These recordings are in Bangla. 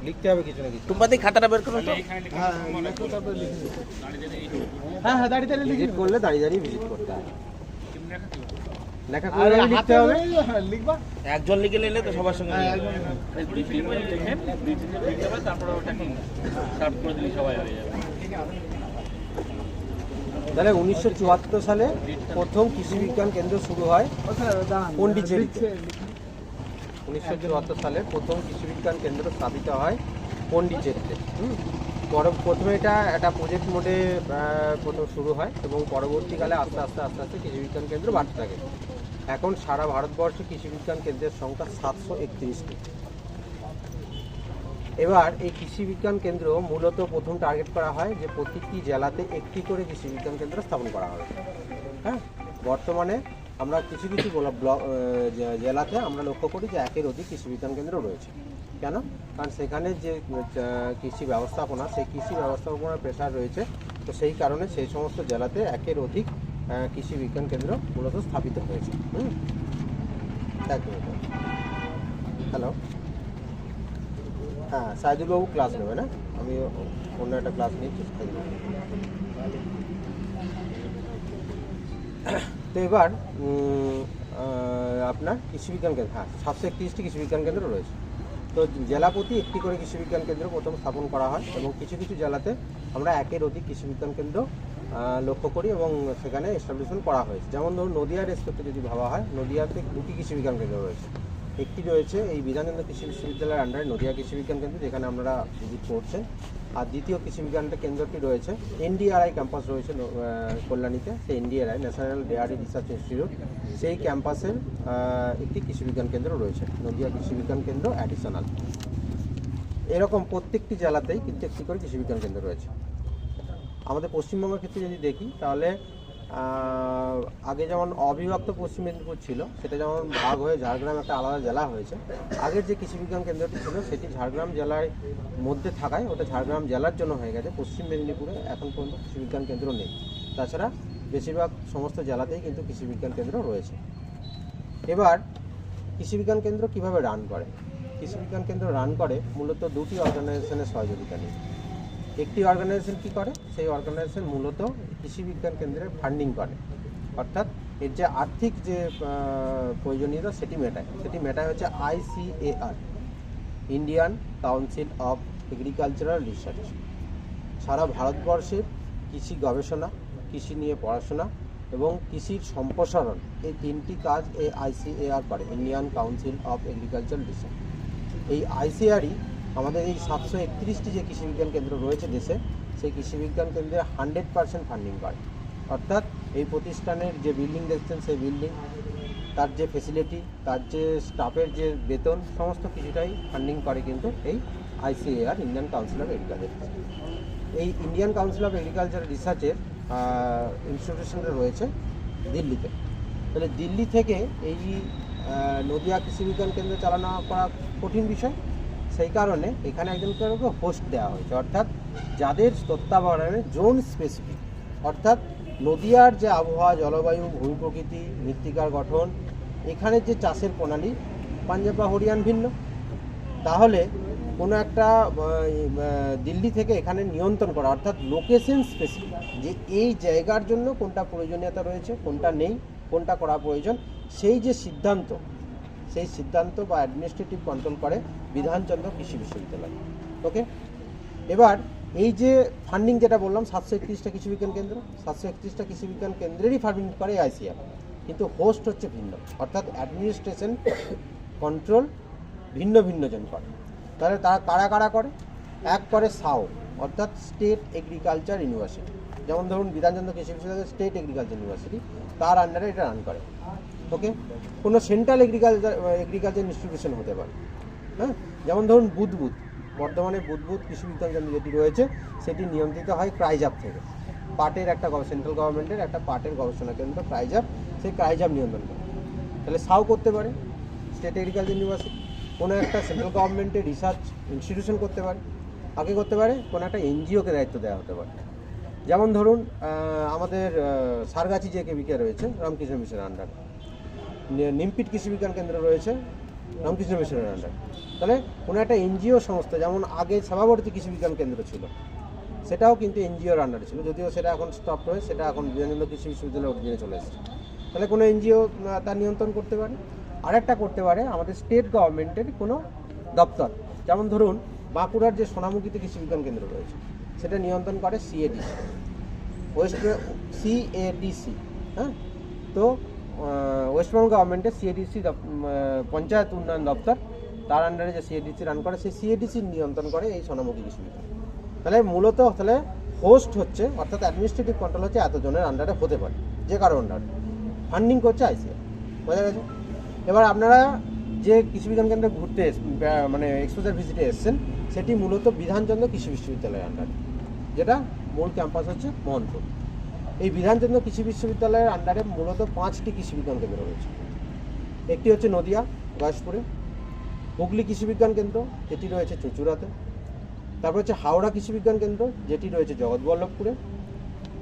লিখতে হবে কিছু না কিছু। তোমাদের খাতাটা বের করো তো। হ্যাঁ দাঁড়িয়ে দাঁড়িয়ে ভিজিট করলে দাঁড়িয়ে দাঁড়িয়ে ভিজিট করতে হবে। লেখা করে লিখতে হবে। লিখবা একজন লিখে নিলে তো সবার সঙ্গে তাহলে 1974 সালে প্রথম কৃষি বিজ্ঞান কেন্দ্র শুরু হয় পন্ডিচেরিতে। 1974 সালে প্রথম কৃষি বিজ্ঞান কেন্দ্র স্থাপিত হয় পন্ডিচেরিতে। প্রথমে এটা একটা প্রজেক্ট মোডে প্রথম শুরু হয় এবং পরবর্তীকালে আস্তে আস্তে কৃষি বিজ্ঞান কেন্দ্র বাড়তে থাকে। এখন সারা ভারতবর্ষে কৃষি বিজ্ঞান কেন্দ্রের সংখ্যা 731টি। এবার এই কৃষি বিজ্ঞান কেন্দ্র মূলত প্রথম টার্গেট করা হয় যে প্রতিটি জেলাতে একটি করে কৃষি বিজ্ঞান কেন্দ্র স্থাপন করা হবে। হ্যাঁ, বর্তমানে আমরা কিছু জেলাতে আমরা লক্ষ্য করি যে একের অধিক কৃষি বিজ্ঞান কেন্দ্র রয়েছে। কেন? কারণ সেখানে যে কৃষি ব্যবস্থাপনা, সেই কৃষি ব্যবস্থাপনার প্রেশার রয়েছে। তো সেই কারণে সেই সমস্ত জেলাতে একের অধিক কৃষি বিজ্ঞান কেন্দ্র মূলত স্থাপিত হয়েছে। হ্যালো, হ্যাঁ সাইদুলবাবু ক্লাস নেবে না, আমি অন্য একটা ক্লাস নিচ্ছি। তো এবার আপনার কৃষি বিজ্ঞান কেন্দ্র, হ্যাঁ 731টি কৃষি বিজ্ঞান কেন্দ্র রয়েছে। তো জেলা প্রতি একটি করে কৃষি বিজ্ঞান কেন্দ্র প্রথম স্থাপন করা হয় এবং কিছু কিছু জেলাতে আমরা একের অধিক কৃষি বিজ্ঞান কেন্দ্র লক্ষ্য করি এবং সেখানে এস্টাবলিশমেন্ট করা হয়েছে। যেমন ধরুন নদিয়ার রেসপেক্টে যদি ভাবা হয়, নদিয়াতে 2টি কৃষি বিজ্ঞান কেন্দ্র রয়েছে। একটি রয়েছে এই বিধানচন্দ্র কৃষি বিশ্ববিদ্যালয়ের আন্ডারে নদিয়া কৃষি বিজ্ঞান কেন্দ্র, যেখানে আপনারা ভিজিট করছেন। আর দ্বিতীয় কৃষি বিজ্ঞান কেন্দ্রটি রয়েছে এনডিআরআই ক্যাম্পাস রয়েছে কল্যাণীতে। সেই এনডিআরআই ন্যাশনাল ডেয়ারি রিসার্চ ইনস্টিটিউট, সেই ক্যাম্পাসের একটি কৃষি বিজ্ঞান কেন্দ্র রয়েছে, নদিয়া কৃষি বিজ্ঞান কেন্দ্র অ্যাডিশনাল। এরকম প্রত্যেকটি জেলাতেই কিন্তু একটি করে কৃষি বিজ্ঞান কেন্দ্র রয়েছে। আমাদের পশ্চিমবঙ্গের ক্ষেত্রে যদি দেখি, তাহলে আগে যেমন অবিভক্ত পশ্চিম মেদিনীপুর ছিল, সেটা যেমন ভাগ হয়ে ঝাড়গ্রাম একটা আলাদা জেলা হয়েছে। আগের যে কৃষি বিজ্ঞান কেন্দ্রটি ছিল সেটি ঝাড়গ্রাম জেলার মধ্যে থাকায় ওটা ঝাড়গ্রাম জেলার জন্য হয়ে গেছে। পশ্চিম মেদিনীপুরে এখন পর্যন্ত কৃষি বিজ্ঞান কেন্দ্র নেই। তাছাড়া বেশিরভাগ সমস্ত জেলাতেই কিন্তু কৃষি বিজ্ঞান কেন্দ্র রয়েছে। এবার কৃষি বিজ্ঞান কেন্দ্র কিভাবে রান করে? কৃষি বিজ্ঞান কেন্দ্র রান করে মূলত 2টি অর্গানাইজেশনের সহযোগিতা নিয়ে। একটি অর্গানাইজেশন কী করে? সেই অর্গানাইজেশন মূলত কৃষি বিজ্ঞান কেন্দ্রের ফান্ডিং করে, অর্থাৎ এর যে আর্থিক যে প্রয়োজনীয়তা সেটি মেটায় হচ্ছে ICAR, Indian Council of Agricultural Research. সারা ভারতবর্ষের কৃষি গবেষণা, কৃষি নিয়ে পড়াশোনা এবং কৃষির সম্প্রসারণ, এই 3টি কাজ এই ICAR করে, Indian Council of Agricultural research. এই ICARই আমাদের এই 731টি যে কৃষি বিজ্ঞান কেন্দ্র রয়েছে দেশে, সেই কৃষি বিজ্ঞান কেন্দ্রে 100% ফান্ডিং করে। অর্থাৎ এই প্রতিষ্ঠানের যে বিল্ডিং দেখছেন, সেই বিল্ডিং, তার যে ফেসিলিটি, তার যে স্টাফের যে বেতন, সমস্ত কিছুটাই ফান্ডিং করে কিন্তু এই ICAR, Indian Council of agriculture. এই ইন্ডিয়ান কাউন্সিল অফ এগ্রিকালচার রিসার্চের ইনস্টিটিউশনটা রয়েছে দিল্লিতে। তাহলে দিল্লি থেকে এই নদিয়া কৃষি বিজ্ঞান কেন্দ্র চালনা করা কঠিন বিষয়। সেই কারণে এখানে একজনকে হোস্ট দেওয়া হয়েছে, অর্থাৎ যাদের তত্ত্বাবধানে জোন স্পেসিফিক, অর্থাৎ নদিয়ার যে আবহাওয়া, জলবায়ু, ভূমি প্রকৃতি, মৃত্তিকার গঠন, এখানের যে চাষের প্রণালী পাঞ্জাব বা হরিয়ান ভিন্ন, তাহলে কোনো একটা দিল্লি থেকে এখানে নিয়ন্ত্রণ করা, অর্থাৎ লোকেশন স্পেসিফিক, যে এই জায়গার জন্য কোনটা প্রয়োজনীয়তা রয়েছে, কোনটা নেই, কোনটা করা প্রয়োজন, সেই যে সিদ্ধান্ত, সেই সিদ্ধান্ত বা অ্যাডমিনিস্ট্রেটিভ কন্ট্রোল করে বিধানচন্দ্র কৃষি বিশ্ববিদ্যালয়। ওকে, এবার এই যে ফান্ডিং যেটা বললাম 731টা কৃষি বিজ্ঞান কেন্দ্র, 731টা কৃষি বিজ্ঞান কেন্দ্রেরই ফান্ডিং করে ICAR, কিন্তু হোস্ট হচ্ছে ভিন্ন, অর্থাৎ অ্যাডমিনিস্ট্রেশন কন্ট্রোল ভিন্ন ভিন্ন জন করে। তাহলে তারা কারা কারা করে? এক করে SAO, অর্থাৎ স্টেট এগ্রিকালচার ইউনিভার্সিটি। যেমন ধরুন বিধানচন্দ্র কৃষি বিশ্ববিদ্যালয় স্টেট এগ্রিকালচার ইউনিভার্সিটি, তার আন্ডারে এটা রান করে। ওকে, কোনো সেন্ট্রাল এগ্রিকালচার ইনস্টিটিউশন হতে পারে। হ্যাঁ, যেমন ধরুন বুদবুদ, বর্ধমানে বুদবুদ কৃষি বিজ্ঞান কেন্দ্র যেটি রয়েছে, সেটি নিয়ন্ত্রিত হয় ক্রাইজাব থেকে। পাটের একটা সেন্ট্রাল গভর্নমেন্টের একটা পাটের গবেষণা কেন্দ্র ক্রাইজাব, সেই ক্রাইজাব নিয়ন্ত্রণ করে। তাহলে SAO করতে পারে স্টেট এগ্রিকালচার ইউনিভার্সিটি। কোনো একটা সেন্ট্রাল গভর্নমেন্টের রিসার্চ ইনস্টিটিউশন করতে পারে, আগে করতে পারে কোনো একটা NGOকে দায়িত্ব দেওয়া হতে পারে। যেমন ধরুন আমাদের সারগাছি যে কেবিকে রয়েছে রামকৃষ্ণ মিশনের আন্ডারে, নিমপিট কৃষি বিজ্ঞান কেন্দ্র রয়েছে রামকৃষ্ণ মিশনের আন্ডারে। তাহলে কোনো একটা এনজিও সংস্থা, যেমন আগে সেবাবর্তী কৃষি বিজ্ঞান কেন্দ্র ছিল, সেটাও কিন্তু এনজিওর আন্ডারে ছিল, যদিও সেটা এখন স্টপ হয়ে সেটা এখন বিবেকানন্দ কৃষি বিশ্ববিদ্যালয়ের অধীনে চলে এসেছে। তাহলে কোনো এনজিও তার নিয়ন্ত্রণ করতে পারে। আরেকটা করতে পারে আমাদের স্টেট গভর্নমেন্টের কোনো দপ্তর, যেমন ধরুন বাঁকুড়ার যে সোনামুখীতে কৃষি বিজ্ঞান কেন্দ্র রয়েছে, সেটা নিয়ন্ত্রণ করে সিএডিসি, সিএডিসি। হ্যাঁ, তো ওয়েস্টবেঙ্গল গভর্নমেন্টের সিএডিসি পঞ্চায়েত উন্নয়ন দপ্তর, তার আন্ডারে যে সিএডিসি রান করে, সেই সিএডিসি নিয়ন্ত্রণ করে এই সোনামুখী কৃষি বিজ্ঞান। তাহলে মূলত তাহলে হোস্ট হচ্ছে, অর্থাৎ অ্যাডমিনিস্ট্রেটিভ কন্ট্রোল হচ্ছে এতজনের আন্ডারে হতে পারে, যে কারো আন্ডারে ফান্ডিং করছে আইসিআর। বোঝা গেছে? এবার আপনারা যে কৃষি বিজ্ঞান কেন্দ্রে ঘুরতে মানে এক্সপোজার ভিজিটে এসছেন, সেটি মূলত বিধানচন্দ্র কৃষি বিশ্ববিদ্যালয়ের আন্ডারে, যেটা মূল ক্যাম্পাস হচ্ছে মোহনপুর। এই বিধানচন্দ্র কৃষি বিশ্ববিদ্যালয়ের আন্ডারে মূলত 5টি কৃষি বিজ্ঞান কেন্দ্র রয়েছে। একটি হচ্ছে নদিয়া গয়েশপুরে, হুগলি কৃষি বিজ্ঞান কেন্দ্র, যেটি রয়েছে চুঁচুড়াতে। তারপর হচ্ছে হাওড়া কৃষি বিজ্ঞান কেন্দ্র, যেটি রয়েছে জগৎবল্লভপুরে।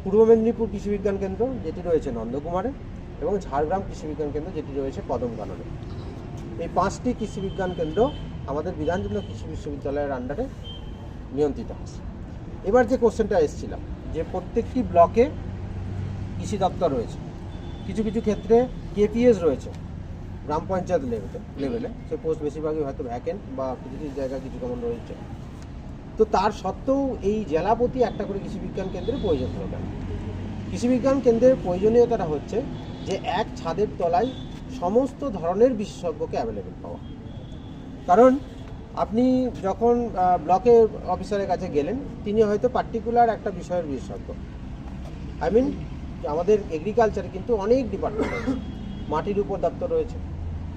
পূর্ব মেদিনীপুর কৃষি বিজ্ঞান কেন্দ্র, যেটি রয়েছে নন্দকুমারে। এবং ঝাড়গ্রাম কৃষি বিজ্ঞান কেন্দ্র, যেটি রয়েছে কদমকাননে। এই 5টি কৃষি বিজ্ঞান কেন্দ্র আমাদের বিধানচন্দ্র কৃষি বিশ্ববিদ্যালয়ের আন্ডারে নিয়ন্ত্রিত আছে। এবার যে কোশ্চেনটা এসেছিলাম, যে প্রত্যেকটি ব্লকে কৃষি দপ্তর রয়েছে, কিছু কিছু ক্ষেত্রে কেপিএস রয়েছে গ্রাম পঞ্চায়েত লেভেলে, সে পোস্ট বেশিরভাগই হয়তো ভ্যাকেন্ট বা কিছু কিছু জায়গায় কিছু কেমন রয়েছে। তো তার সত্ত্বেও এই জেলা প্রতি একটা করে কৃষি বিজ্ঞান কেন্দ্রের প্রয়োজন হলো কেন? কৃষি বিজ্ঞান কেন্দ্রের প্রয়োজনীয়তাটা হচ্ছে যে এক ছাদের তলায় সমস্ত ধরনের বিশেষজ্ঞকে অ্যাভেলেবেল পাওয়া। কারণ আপনি যখন ব্লকের অফিসারের কাছে গেলেন, তিনি হয়তো পার্টিকুলার একটা বিষয়ের বিশেষজ্ঞ। আমাদের এগ্রিকালচারে কিন্তু অনেক ডিপার্টমেন্ট রয়েছে, মাটির উপর দপ্তর রয়েছে,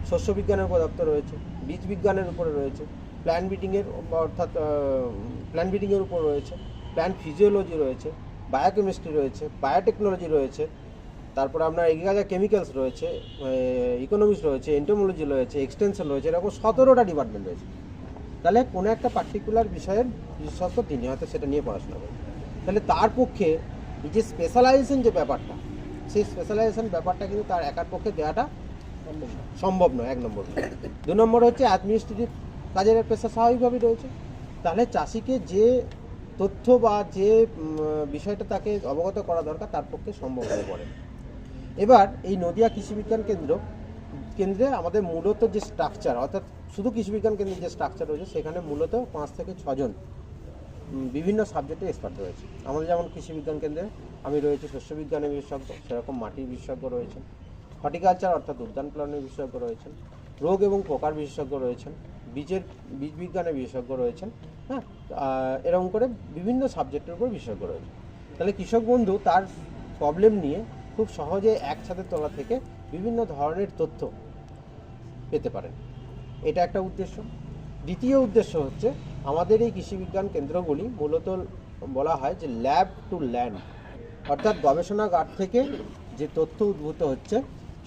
শস্য বিজ্ঞানের উপর দপ্তর রয়েছে, বীজ বিজ্ঞানের উপরে রয়েছে, প্ল্যান্ট ব্রিডিংয়ের অর্থাৎ প্ল্যান্ট ব্রিডিংয়ের উপর রয়েছে, প্ল্যান্ট ফিজিওলজি রয়েছে, বায়োকেমিস্ট্রি রয়েছে, বায়োটেকনোলজি রয়েছে, তারপরে আপনার এগ্রিকালচার কেমিক্যালস রয়েছে, ইকোনমিক্স রয়েছে, এন্টোমোলজি রয়েছে, এক্সটেনশন রয়েছে, এরকম 17টা ডিপার্টমেন্ট রয়েছে। তাহলে কোনো একটা পার্টিকুলার বিষয়ের বিশেষজ্ঞ তিনি হয়তো সেটা নিয়ে পড়াশোনা করেন। তাহলে তার পক্ষে এই যে স্পেশালাইজেশন যে ব্যাপারটা, সেই স্পেশালাইজেশন ব্যাপারটা কিন্তু তার একার পক্ষে দেওয়াটা সম্ভব নয়, 1 নম্বর। 2 নম্বর হচ্ছে অ্যাডমিনিস্ট্রেটিভ কাজের পেশা স্বাভাবিকভাবেই রয়েছে। তাহলে চাষিকে যে তথ্য বা যে বিষয়টা তাকে অবগত করা দরকার, তার পক্ষে সম্ভব হয়ে পড়ে। এবার এই নদিয়া কৃষি বিজ্ঞান কেন্দ্রে আমাদের মূলত যে স্ট্রাকচার, অর্থাৎ শুধু কৃষি বিজ্ঞান কেন্দ্রের যে স্ট্রাকচার রয়েছে, সেখানে মূলত 5 থেকে 6 জন বিভিন্ন সাবজেক্টে এক্সপার্ট রয়েছে। আমাদের যেমন কৃষি বিজ্ঞান কেন্দ্রে আমি রয়েছি শস্য বিজ্ঞানের বিশেষজ্ঞ, সেরকম মাটির বিশেষজ্ঞ রয়েছেন, হর্টিকালচার অর্থাৎ উদ্যান পালনের বিশেষজ্ঞ রয়েছেন, রোগ এবং পোকার বিশেষজ্ঞ রয়েছেন, বীজ বিজ্ঞানের বিশেষজ্ঞ রয়েছেন। হ্যাঁ, এরকম করে বিভিন্ন সাবজেক্টের উপর বিশেষজ্ঞ রয়েছে। তাহলে কৃষক বন্ধু তার প্রবলেম নিয়ে খুব সহজে এক ছাদের তলা থেকে বিভিন্ন ধরনের তথ্য পেতে পারেন, এটা একটা উদ্দেশ্য। দ্বিতীয় উদ্দেশ্য হচ্ছে আমাদের এই কৃষি বিজ্ঞান কেন্দ্রগুলি মূলত বলা হয় যে ল্যাব টু ল্যান্ড, অর্থাৎ গবেষণাগার থেকে যে তথ্য উদ্ভূত হচ্ছে,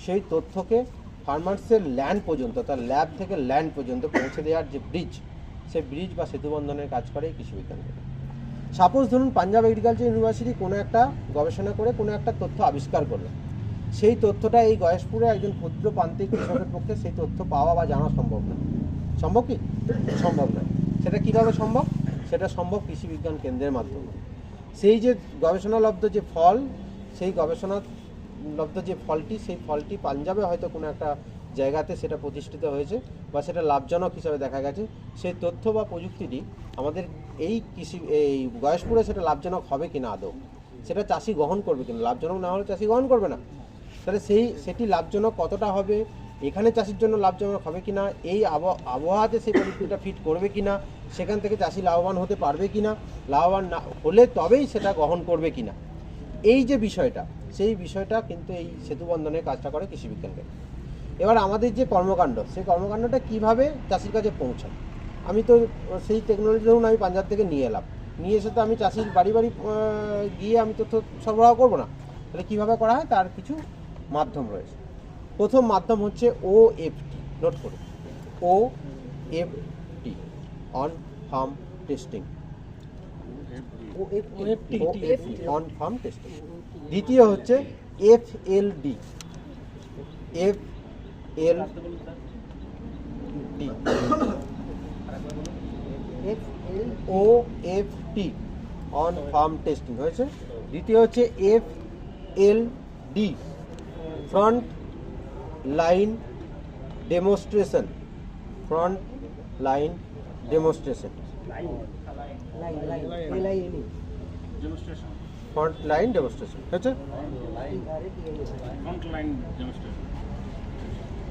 সেই তথ্যকে ফার্মার্সের ল্যান্ড পর্যন্ত, তার ল্যাব থেকে ল্যান্ড পর্যন্ত পৌঁছে দেওয়ার যে ব্রিজ, সেই ব্রিজ বা সেতু বন্ধনের কাজ করে এই কৃষি বিজ্ঞান কেন্দ্র। সাপোজ ধরুন পাঞ্জাব এগ্রিকালচার ইউনিভার্সিটি কোনো একটা গবেষণা করে কোনো একটা তথ্য আবিষ্কার করলো, সেই তথ্যটা এই গয়েশপুরে একজন ক্ষুদ্র প্রান্তিক কৃষকের পক্ষে সেই তথ্য পাওয়া বা জানা সম্ভব না। সম্ভব কি? সম্ভব নয়। সেটা কীভাবে সম্ভব? সেটা সম্ভব কৃষি বিজ্ঞান কেন্দ্রের মাধ্যমে। সেই যে গবেষণালব্ধ যে ফল, সেই গবেষণালব্ধ যে ফলটি, সেই ফলটি পাঞ্জাবে হয়তো কোনো একটা জায়গাতে সেটা প্রতিষ্ঠিত হয়েছে বা সেটা লাভজনক হিসাবে দেখা গেছে, সেই তথ্য বা প্রযুক্তিটি আমাদের এই গয়েশপুরে সেটা লাভজনক হবে কিনা আদৌ, সেটা চাষি গ্রহণ করবে কিনা, লাভজনক না হলে চাষি গ্রহণ করবে না। তাহলে সেটি লাভজনক কতটা হবে, এখানে চাষির জন্য লাভজনক হবে কিনা, এই আবহাওয়াতে সেই প্রযুক্তিটা ফিট করবে কিনা, সেখান থেকে চাষি লাভবান হতে পারবে কিনা, লাভবান না হলে তবেই সেটা গ্রহণ করবে কিনা, এই যে বিষয়টা, সেই বিষয়টা কিন্তু এই সেতু বন্ধনের কাজটা করে কৃষি বিজ্ঞান কেন্দ্র। এবার আমাদের যে কর্মকাণ্ড, সেই কর্মকাণ্ডটা কীভাবে চাষির কাছে পৌঁছায়, আমি তো সেই টেকনোলজি ধরুন আমি পাঞ্জাব থেকে নিয়ে এলাম, নিয়ে এসে তো আমি চাষির বাড়ি বাড়ি গিয়ে আমি তথ্য সরবরাহ করবো না। তাহলে কীভাবে করা হয়, তার কিছু মাধ্যম রয়েছে। প্রথম মাধ্যম হচ্ছে OFT, নোট করুন, OFT, on farm testing, on farm testing. দ্বিতীয় হচ্ছে FLD, ডি OFT অন ফার্ম টেস্টিং হয়েছে। দ্বিতীয় হচ্ছে FLD front line demonstration, front line demonstration, front line demonstration হয়েছে।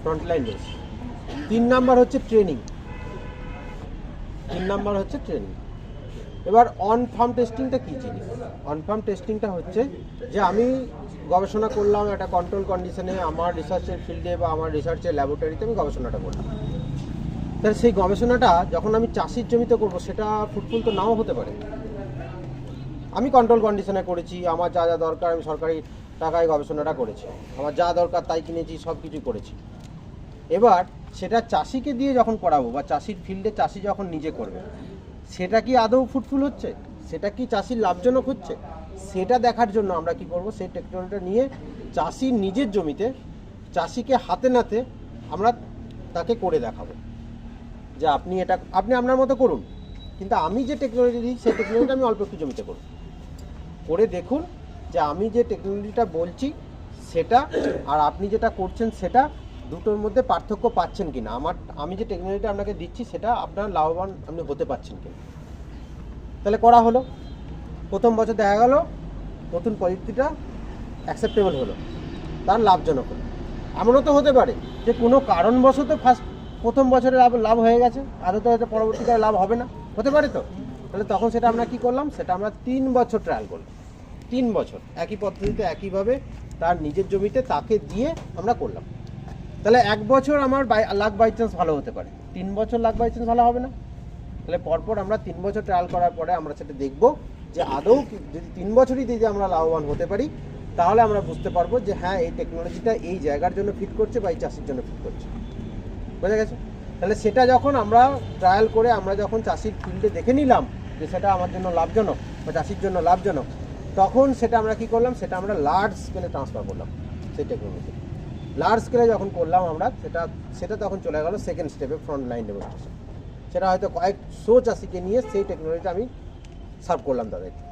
Front line demonstration. 3 নাম্বার হচ্ছে ট্রেনিং। 3 নাম্বার হচ্ছে ট্রেনিং। এবার অন ফার্ম টেস্টিংটা কী জিনিস? অন ফার্ম টেস্টিংটা হচ্ছে যে আমি গবেষণা করলাম একটা কন্ট্রোল কন্ডিশনে, আমার রিসার্চের ফিল্ডে বা আমার রিসার্চের ল্যাবরেটরিতে আমি গবেষণাটা করলাম। তাহলে সেই গবেষণাটা যখন আমি চাষির জমিতে করব, সেটা ফ্রুটফুল তো নাও হতে পারে। আমি কন্ট্রোল কন্ডিশনে করেছি, আমার যা যা দরকার আমি সরকারি টাকায় গবেষণাটা করেছি, আমার যা দরকার তাই কিনেছি, সব কিছু করেছি। এবার সেটা চাষিকে দিয়ে যখন করাবো বা চাষির ফিল্ডে চাষি যখন নিজে করবে, সেটা কি আদৌ ফ্রুটফুল হচ্ছে, সেটা কি চাষির লাভজনক হচ্ছে, সেটা দেখার জন্য আমরা কি করব, সেই টেকনোলজিটা নিয়ে চাষির নিজের জমিতে চাষিকে হাতে নাতে আমরা তাকে করে দেখাবো যে আপনি এটা আপনি আপনার মতো করুন, কিন্তু আমি যে টেকনোলজি দিই সেই টেকনোলজিটা আমি অল্প একটু জমিতে করব, করে দেখুন যে আমি যে টেকনোলজিটা বলছি সেটা আর আপনি যেটা করছেন সেটা দুটোর মধ্যে পার্থক্য পাচ্ছেন কিনা, আমি যে টেকনোলজিটা আপনাকে দিচ্ছি সেটা আপনার লাভবান আপনি হতে পারছেন কিনা। তাহলে করা হলো, প্রথম বছর দেখা গেল নতুন প্রযুক্তিটা অ্যাকসেপ্টেবল হলো, তার লাভজনক হলো। এমনও তো হতে পারে যে কোনো কারণবশত প্রথম বছরে লাভ হয়ে গেছে, আদতে হয়তো পরবর্তীকালে লাভ হবে না, হতে পারে তো। তাহলে তখন সেটা আমরা কি করলাম, সেটা আমরা 3 বছর ট্রায়াল করলাম। 3 বছর একই পদ্ধতিতে একইভাবে তার নিজের জমিতে তাকে দিয়ে আমরা করলাম। তাহলে 1 বছর আমার লাখ বাই চান্স ভালো হতে পারে, 3 বছর লাখ বাই চান্স ভালো হবে না। তাহলে পরপর আমরা 3 বছর ট্রায়াল করার পরে আমরা সেটা দেখব যে আদৌ যদি 3 বছরই যদি আমরা লাভবান হতে পারি, তাহলে আমরা বুঝতে পারবো যে হ্যাঁ এই টেকনোলজিটা এই জায়গার জন্য ফিট করছে বা এই চাষির জন্য ফিট করছে। বোঝা গেছে? তাহলে সেটা যখন আমরা ট্রায়াল করে আমরা যখন চাষির ফিল্ডে দেখে নিলাম যে সেটা আমার জন্য লাভজনক বা চাষির জন্য লাভজনক, তখন সেটা আমরা কি করলাম, সেটা আমরা লার্জ স্কেলে ট্রান্সফার করলাম সেই টেকনোলজি। লার্জ স্কেলে যখন করলাম আমরা সেটা তখন চলে গেল সেকেন্ড স্টেপে, ফ্রন্ট লাইন ডেমনস্ট্রেশন। সেটা হয়তো কয়েকশো চাষিকে নিয়ে সেই টেকনোলজিটা আমি সার্ভ করলাম তাদেরকে।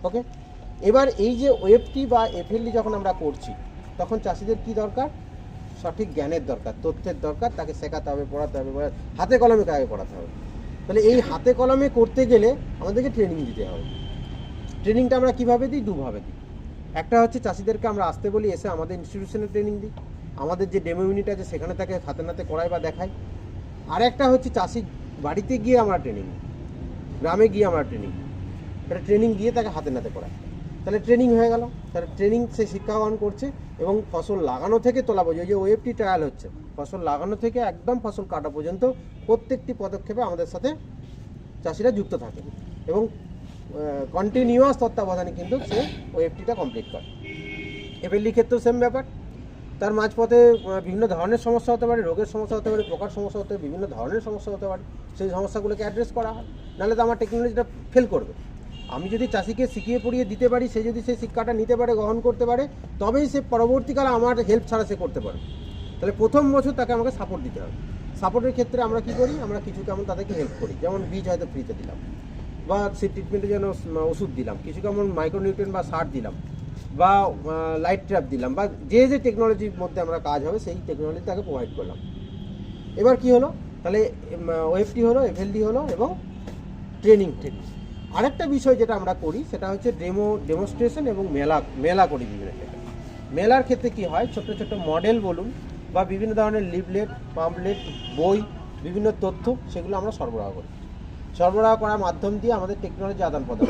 ওকে, এবার এই যে ওএফটি বা এফএলডি যখন আমরা করছি, তখন চাষিদের কি দরকার, সঠিক জ্ঞানের দরকার, তথ্যের দরকার, তাকে শেখাতে হবে, পড়াতে হবে, হাতে কলমে কাকে পড়াতে হবে। তাহলে এই হাতে কলমে করতে গেলে আমাদেরকে ট্রেনিং দিতে হবে। ট্রেনিংটা আমরা কীভাবে দিই, দুভাবে দিই। একটা হচ্ছে চাষিদেরকে আমরা আসতে বলি, এসে আমাদের ইনস্টিটিউশনে ট্রেনিং দিই, আমাদের যে ডেমো ইউনিট আছে সেখানে তাকে হাতে নাতে করাই বা দেখাই। আর একটা হচ্ছে চাষির বাড়িতে গিয়ে আমরা ট্রেনিং, গ্রামে গিয়ে আমরা ট্রেনিং, এটা ট্রেনিং দিয়ে তাকে হাতে নাতে করাই। তাহলে ট্রেনিং হয়ে গেল, তাহলে ট্রেনিং সে শিক্ষা গ্রহণ করছে এবং ফসল লাগানো থেকে তোলা পর্যন্ত, যে ওএফটি ট্রায়াল হচ্ছে, ফসল লাগানো থেকে একদম ফসল কাটা পর্যন্ত প্রত্যেকটি পদক্ষেপে আমাদের সাথে চাষিরা যুক্ত থাকে এবং কন্টিনিউয়াস তত্ত্বাবধানে কিন্তু সে ওএফটিটা কমপ্লিট করে। এফএলডি ক্ষেত্রেও সেম ব্যাপার, তার মাঝপথে বিভিন্ন ধরনের সমস্যা হতে পারে, রোগের সমস্যা হতে পারে, পোকার সমস্যা হতে পারে, বিভিন্ন ধরনের সমস্যা হতে পারে, সেই সমস্যাগুলোকে অ্যাড্রেস করা হয়, নাহলে তো আমার টেকনোলজিটা ফেল করবে। আমি যদি চাষিকে শিখিয়ে পড়িয়ে দিতে পারি, সে যদি সেই শিক্ষাটা নিতে পারে, গ্রহণ করতে পারে, তবেই সে পরবর্তীকালে আমার হেল্প ছাড়া সে করতে পারে। তাহলে প্রথম বছর তাকে আমাকে সাপোর্ট দিতে হবে। সাপোর্টের ক্ষেত্রে আমরা কী করি, আমরা কিছু কেমন তাদেরকে হেল্প করি, যেমন বীজ হয়তো ফ্রিতে দিলাম, বা সে ট্রিটমেন্টের জন্য ওষুধ দিলাম, কিছু কেমন মাইক্রোনিউট্রিয়েন্ট বা সার দিলাম, বা লাইট ট্র্যাপ দিলাম, বা যে টেকনোলজির মধ্যে আমরা কাজ হবে সেই টেকনোলজি তাকে প্রোভাইড করলাম। এবার কি হলো, তাহলে ওএফটি হলো, এফএলডি হলো এবং ট্রেনিং। আরেকটা বিষয় যেটা আমরা করি সেটা হচ্ছে ডেমনস্ট্রেশন এবং মেলা করি বিভিন্ন জায়গায়। মেলার ক্ষেত্রে কি হয়, ছোট ছোট মডেল বলুন বা বিভিন্ন ধরনের লিফলেট, পাম্পলেট, বই, বিভিন্ন তথ্য, সেগুলো আমরা সরবরাহ করার মাধ্যম দিয়ে আমাদের টেকনোলজি আদান প্রদান।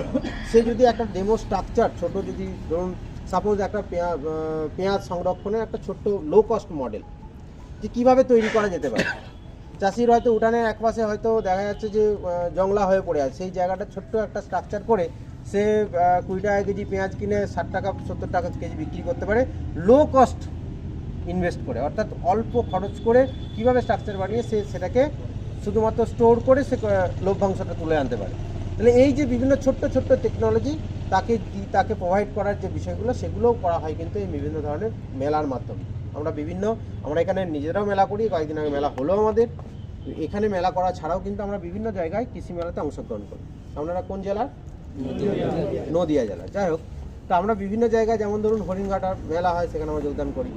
সে যদি একটা ডেমো স্ট্রাকচার ছোট, যদি ধরুন সাপোজ একটা পেঁয়াজ সংরক্ষণের একটা ছোট্ট লো কস্ট মডেল যে কীভাবে তৈরি করা যেতে পারে। চাষির হয়তো উঠানের একপাশে হয়তো দেখা যাচ্ছে যে জংলা হয়ে পড়ে আছে, সেই জায়গাটা ছোট্ট একটা স্ট্রাকচার করে সে 20 টাকা কেজি পেঁয়াজ কিনে 60 টাকা 70 টাকা কেজি বিক্রি করতে পারে, লো কস্ট ইনভেস্ট করে, অর্থাৎ অল্প খরচ করে কীভাবে স্ট্রাকচার বানিয়ে সে সেটাকে শুধুমাত্র স্টোর করে সে লভ্যাংশটা তুলে আনতে পারে। তাহলে এই যে বিভিন্ন ছোট্ট ছোট্ট টেকনোলজি তাকে প্রোভাইড করার যে বিষয়গুলো, সেগুলোও করা হয় কিন্তু এই বিভিন্ন ধরনের মেলার মাধ্যমে। আমরা এখানে নিজেরাও মেলা করি, কয়েকদিন আগে মেলা হলো আমাদের, এখানে মেলা করা ছাড়াও কিন্তু আমরা বিভিন্ন জায়গায় কৃষি মেলাতে অংশগ্রহণ করি। আপনারা কোন জেলার? নদিয়া জেলা। যাই হোক, তো আমরা বিভিন্ন জায়গায়, যেমন ধরুন হরিণঘাটার মেলা হয়, সেখানে আমরা যোগদান করি।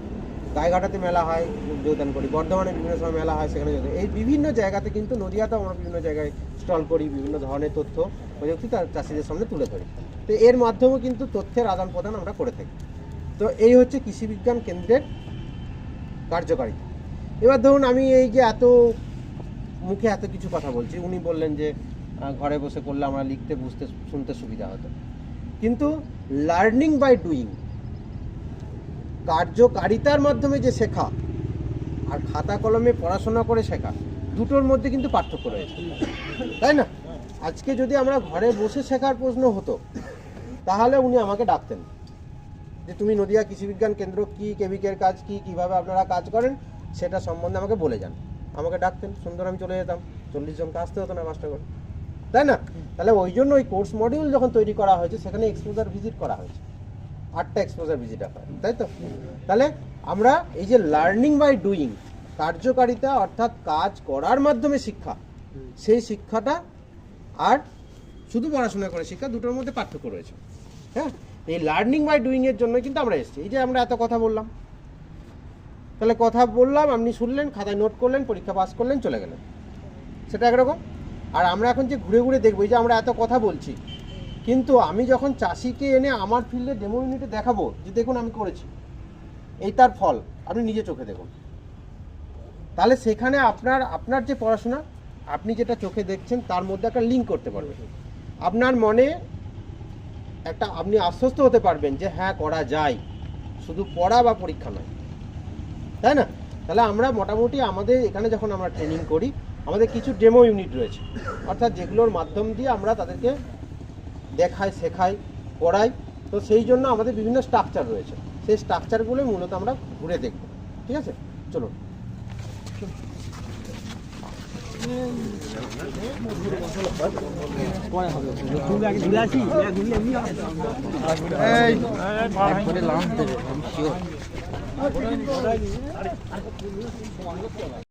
গাইঘাটাতে মেলা হয়, যোগদান করি। বর্ধমানে বিভিন্ন সময় মেলা হয়, সেখানে যোগদান। এই বিভিন্ন জায়গাতে কিন্তু নদিয়াতেও আমরা বিভিন্ন জায়গায় স্টল করি, বিভিন্ন ধরনের তথ্য প্রযুক্তি তার চাষিদের সামনে তুলে ধরি। তো এর মাধ্যমেও কিন্তু তথ্যের আদান প্রদান আমরা করে থাকি। তো এই হচ্ছে কৃষি বিজ্ঞান কেন্দ্রের কার্যকারিতা। এবার ধরুন আমি এই যে এত মুখে এত কিছু কথা বলছি, উনি বললেন যে ঘরে বসে করলে আমরা লিখতে, বুঝতে, শুনতে সুবিধা হতো, কিন্তু লার্নিং বাই ডুইং, কার্যকারিতার মাধ্যমে যে শেখা আর খাতা কলমে পড়াশোনা করে শেখা, দুটোর মধ্যে কিন্তু পার্থক্য রয়েছে, তাই না? আজকে যদি আমরা ঘরে বসে শেখার প্রশ্ন হতো, তাহলে উনি আমাকে ডাকতেন যে তুমি নদিয়া কৃষি বিজ্ঞান কেন্দ্র কি, কেভিকের কাজ কি, কিভাবে আপনারা কাজ করেন সেটা সম্বন্ধে আমাকে বলে যান। আমাকে ডাকতেন, সুন্দর আমি চলে যেতাম, 40 জনকে আসতে হতো না মাস্টার করে, তাই না? তাহলে ওই জন্য ওই কোর্স মডিউল যখন তৈরি করা হয়েছে, সেখানে এক্সপোজার ভিজিট করা হয়েছে, 8টা এক্সপোজার ভিজিট হয়, তাই তো? তাহলে আমরা এই যে লার্নিং বাই ডুইং, কার্যকারিতা অর্থাৎ কাজ করার মাধ্যমে শিক্ষা, সেই শিক্ষাটা আর শুধু পড়াশোনা করে শিক্ষা, দুটোর মধ্যে পার্থক্য রয়েছে। হ্যাঁ, এই লার্নিং বাই ডুইং এর জন্য কিন্তু আমরা এসেছি। এই যে আমরা এত কথা বললাম, তাহলে কথা বললাম, আপনি শুনলেন, খাতায় নোট করলেন, পরীক্ষা পাস করলেন, চলে গেলেন, সেটা একরকম। আর আমরা এখন যে ঘুরে ঘুরে দেখবো, এই যে আমরা এত কথা বলছি, কিন্তু আমি যখন চাষিকে এনে আমার ফিল্ডে ডেমো ইউনিটে দেখাবো যে দেখুন আমি করেছি, এই তার ফল, আপনি নিজে চোখে দেখুন, তাহলে সেখানে আপনার যে পড়াশোনা, আপনি যেটা চোখে দেখছেন, তার মধ্যে একটা লিঙ্ক করতে পারবেন। আপনার মনে একটা, আপনি আশ্বস্ত হতে পারবেন যে হ্যাঁ করা যায়, শুধু পড়া বা পরীক্ষা নয়, তাই না? তাহলে আমরা মোটামুটি আমাদের এখানে যখন আমরা ট্রেনিং করি, আমাদের কিছু ডেমো ইউনিট রয়েছে, অর্থাৎ যেগুলোর মাধ্যম দিয়ে আমরা তাদেরকে দেখাই, শেখাই, পড়াই। তো সেই জন্য আমাদের বিভিন্ন স্ট্রাকচার রয়েছে, সেই স্ট্রাকচারগুলো মূলত আমরা ঘুরে দেখব। ঠিক আছে, চলুন।